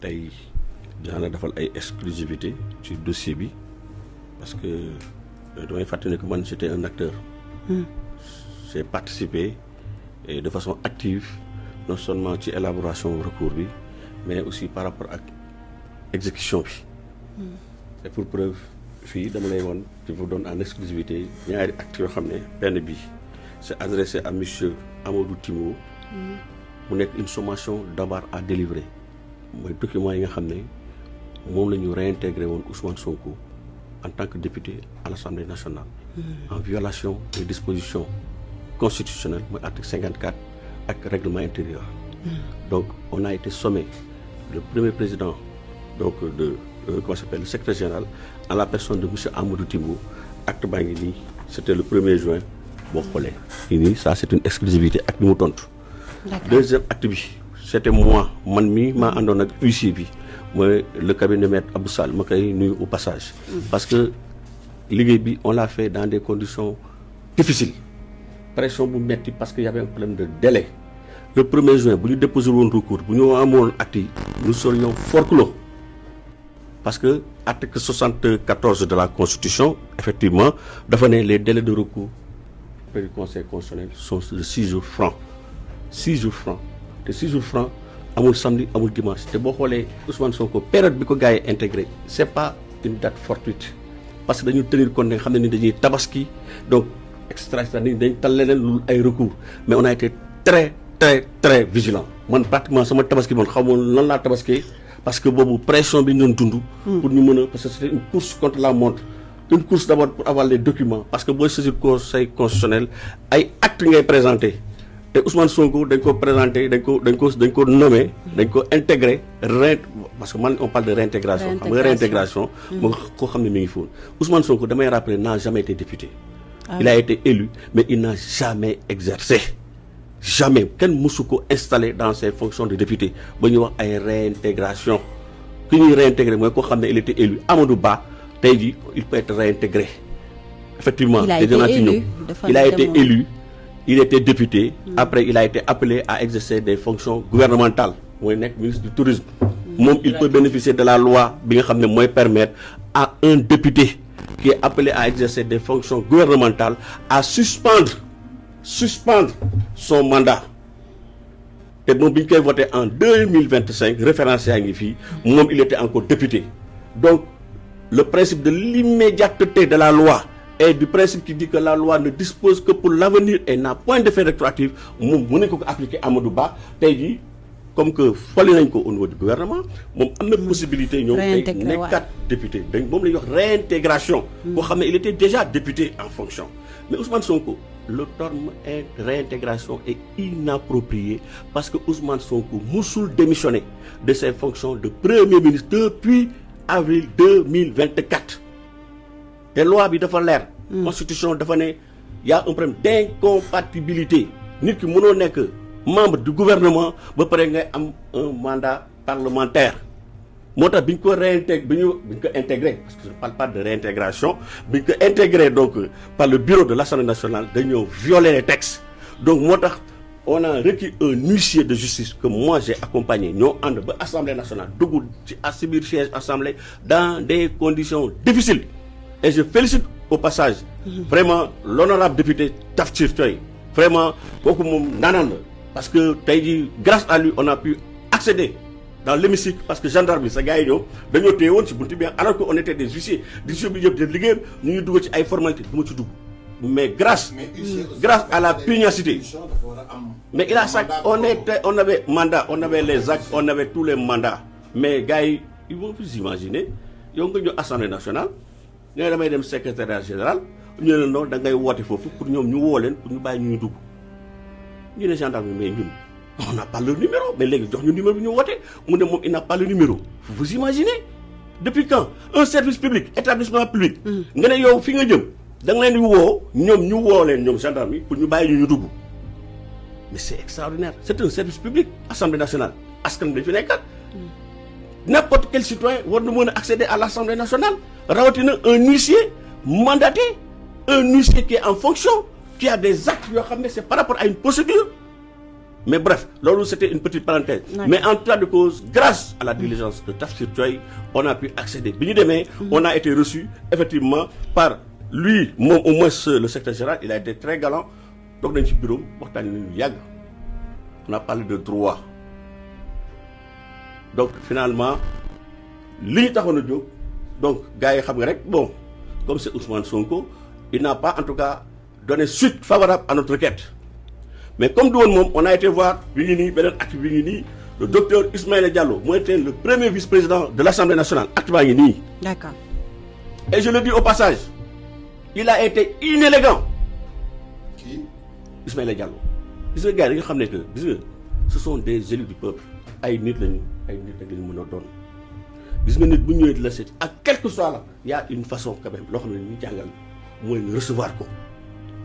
tey dinaa la defal ay exclusivité ci dossier bi parce que damay fàttali que man j'étais un acteur. J'ai participé et de façon active non seulement ci élaboration recours bi mais aussi par rapport ak exécution bi. Et pour preuve fii dama lay woon je vous donne en exclusivité ñaari actes yoo xam ne benn bi c'est adressé à monsieur Amadou Timo. mu nekk une sommation d'abord à délivrer mooy document yi nga xam ne moom la ñu réintégré woon Ousmane Sonko en tant que député à l'Assemblée nationale. En violation des dispositions constitutionnelles mooy article 54 ak règlement intérieur. Donc on a été sommé le premier président donc de comment s'appelle le secrétaire général en la personne de monsieur Amadou Timbo acte baa ngi nii c'était le 1er juin boo xoolee. nii ça c'est une exclusivité ak ni mu tontu. Deuxième acte bi c'était moi man mi maa àndoon ak huissier bi mooy le cabinet maître Abdou Sall ma koy nuyu au passage. Parce que liggéey bi on l'a fait dans des conditions difficiles pression bu metti parce que y avait un problème de délai. Le 1er juin bu ñu déposé woon recours bu ñu amoon acte yi nous serions forclos parce que article 74 de la constitution effectivement dafa ne les délais de recours auprès du conseil constitutionnel sont de 6 jours francs. 6 jours francs te 6 jours francs amul samedi amul dimanche te boo xoolee Ousmane Sonko période bi ko gars yi intégré c'est pas une date fortuite parce que dañu tenir compte ne xam ne ni dañuy tabaski donc extra dañ tal leneen lu ay recours mais on a été très vigilant man pratiquement sama tabaski man xaw ma lan laa tabaskee parce que boobu pression bi ñu doon dund pour ñu mën a parce que c'était une course contre la montre une course d'abord pour avoir les documents parce que booy saisir conseil constitutionnel ay actes ngay présenter te Ousmane Sonko dañ ko présenté dañ ko nommé dañ ko intégré parce que man on parle de réintégration xam nga réintégration moo koo xam ne mi ngi foon Ousmane Sonko damay rappeler n'a jamais été député. Il a été élu mais il n'a jamais exercé jamais kenn mësu ko installé dans ses fonctions de député ba ñuy wax ay réintégration ki ñuy réintégré mooy koo xam ne il était élu Amadou Ba tey jii il peut être réintégré effectivement il a été élu. Il était député, après il a été appelé à exercer des fonctions gouvernementales mooy nekk ministre du tourisme moom il peut bénéficier de la loi bi nga xam ne mooy permettre à un député qui est appelé à exercer des fonctions gouvernementales à suspendre son mandat te moom bi ñu koy voté en 2025 référence yaa ngi fii moom il était encore député. Donc le principe de l'immédiateté de la loi et du principe qui dit que la loi ne dispose que pour l'avenir et n'a point d'effet rétroactif moom mën nañ ko appliquer Amadou Ba tey jii comme que fali nañ ko au niveau du gouvernement moom am na possibilité ñëw tey nekkat député dañ moom la ñuy wax réintégration boo xam ne il était déjà député en fonction mais Ousmane Sonko le terme réintégration est inapproprié parce que Ousmane Sonko musul démissionner de ses fonctions de premier ministre depuis avril 2024 te loi bi dafa leer. Constitution dafa ne y a un problème d'incompatibilité nit ki mënoo nekk membre du gouvernement ba pare ngay am un mandat parlementaire moo tax bi ñu ko intégré parce que je ne parle pas de réintégration bi ñu ko intégré donc par le bureau de l'Assemblée nationale dañoo violer les textes donc moo tax on a requis un huissier de justice que moi j'ai accompagné ñoo ànd ba Assemblée nationale dugg ci biir siège Assemblée dans des conditions difficiles. Et je félicite au passage vraiment l'honorable député Tafsir Thioye vraiment kooku moom naanaan la parce que tey jii grâce à lui on a pu accéder dans l'hémicycle parce que gendarme bi sa gars yi ñëw dañoo téye woon ci buntu bi alors que on était des huissiers bi yëpp de liggéeyam ñu ngi dugg ci ay formalités du ma ci dugg mais grâce à la pugnacité mais il a ça on avait mandat on avait les actes on avait tous les mandats mais gars yi ils vont plus imaginer yow nga ñëw Assemblée nationale ñooy damay dem secrétariat général ñu ne non da ngay woote foofu pour ñoom ñu woo leen pour ñu bàyyi ñu dugg ñu ne gendarme mais ñun on n'a pas le numéro mais léegi jox ñu numéro bi ñu woote mu ne moom il n'a pas le numéro vous imaginez depuis quand un service public établissement public nga ne yow fi nga jëm da nga leen di woo ñoom ñu woo leen ñoom gendarme yi pour ñu bàyyi ñu dugg mais c'est extraordinaire c'est un service public Assemblée nationale askan bi fi nekkat n'importe quel citoyen war na mën a accéder à l'Assemblée nationale rawatina un huissier mandaté un huissier qui est en fonction qui a des actes yoo xam ne c'est par rapport à une procédure Mais bref, loolu c'était une petite parenthèse. Mais en tout cas de cause, grâce à la diligence de Tafsir Thioye, on a pu accéder. Bi ñu demee, on a été reçu effectivement par lui, moom au moins le secrétaire général, il a été très galant. Donc nañ ci bureau waxtaan nañu yàgg. On a parlé de droit. Donc finalement li ñu taxoon a jóg donc gars yi xam nga rek bon comme c'est Ousmane Sonko il n'a pas en tout cas donné suite favorable à notre requête mais comme du woon moom on a été voir bi ngi nii beneen acte bi ngi nii le docteur Ismaïla Diallo moo été le premier vice-président de l'Assemblée nationale acte baa ngi nii. D'accord. Et je le dis au passage il a été inélégant. Qui? Ismaïla Diallo. Gis nga gars yi nga xam ne que gis nga ce sont des élus du peuple ay nit lañu ay nit rek lañu mën a doon gis nga nit bu ñëwee di la seet ak quel que soit là y a une façon quand même loo xam ne ñu jàngal mooy nga recevoir ko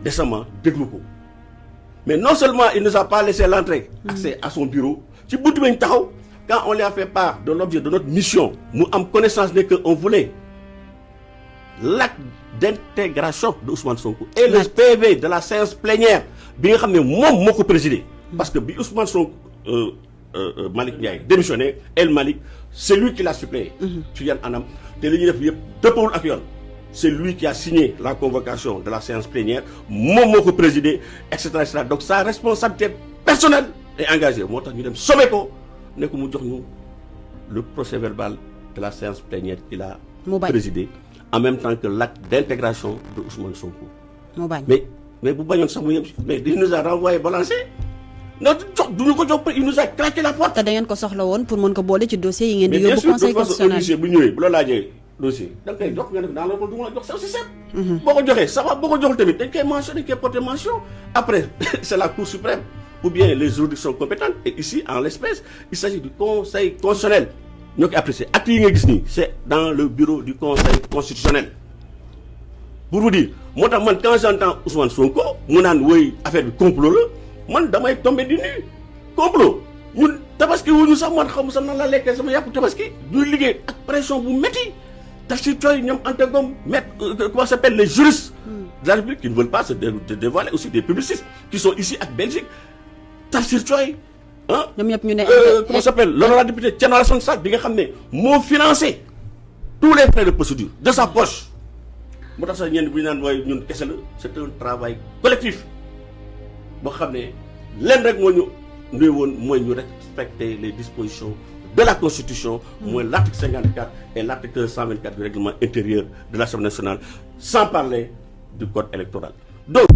décemment déglu ko mais non seulement il nous a pas laissé l'entrée accès à son bureau ci buntu bi ñu taxaw quand on lui a fait part de l'objet de notre mission mu am connaissance ne que on voulait l'acte d'intégration de Ousmane Sonko et le PV de la séance plénière bi nga xam ne moom moo ko présidé parce que bi Ousmane Sonko Malick Ndiaye démissionné El Malick c'est lui qui l'a suppléé ci yan anam te li ñuy def yëpp dëppawul ak yoon c'est lui qui a signé la convocation de la séance plénière moom moo ko présidé et cetera donc sa responsabilité personnelle est engagée moo tax ñu dem sommé ko ne ko mu jox ñu le procès verbal de la séance plénière qu'il a présidé en même temps que l'acte d'intégration de Ousmane Sonko mais bu bañoon sax mu yem mais il nous a renvoyé balancé non jox duñu ko jox il nous a claqué la porte. te da ngeen ko soxla woon pour mën ko boole ci dossier yi ngeen di yóbbu conseil constitutionnel. mais bien sûr bu ñëwee bu la laajee dossier da nga koy jox nga def dans le du ma la jox c'est aussi simple. boo ko joxee ça va boo ko joxul tamit dañ koy mentionné dañ koy porter mention après c'est la Cour suprême ou bien les juridictions compétentes et ici en l'espèce il s'agit du conseil constitutionnel ñoo koy apprécié actes yi nga gis nii c'est dans le bureau du conseil constitutionnel. pour vous dire moo tax man quand j'entends Ousmane Sonko mu naan woy affaire bi complot la. man damay tombé di nuyu complot ñun tabaski wuñu sax man xamu sax nan la lekkee sama yàpp tabaski du liggéey ak pression bu métti Tafsir Thioye ñoom Anta Ngom maître comment s'appelle les juristes de la République qui ne veulent pas se dévoiler aussi des publicistes qui sont ici ak Belgique Tafsir Thioye ah ñoom ñëpp ñu ne comment s'appelle l'honorable député Thierno Alassane Sall bi nga xam ne moo financé tous les frais de procédure de sa poche moo tax sax ñenn bu ñu naan waaye ñun kese la c'est un travail collectif boo xam ne lenn rek moo ñu nuyu woon mooy ñu respecter les dispositions de la Constitution mooy l'article 54 et l'article 124 du règlement intérieur de l'Assemblée nationale sans parler du code électoral donc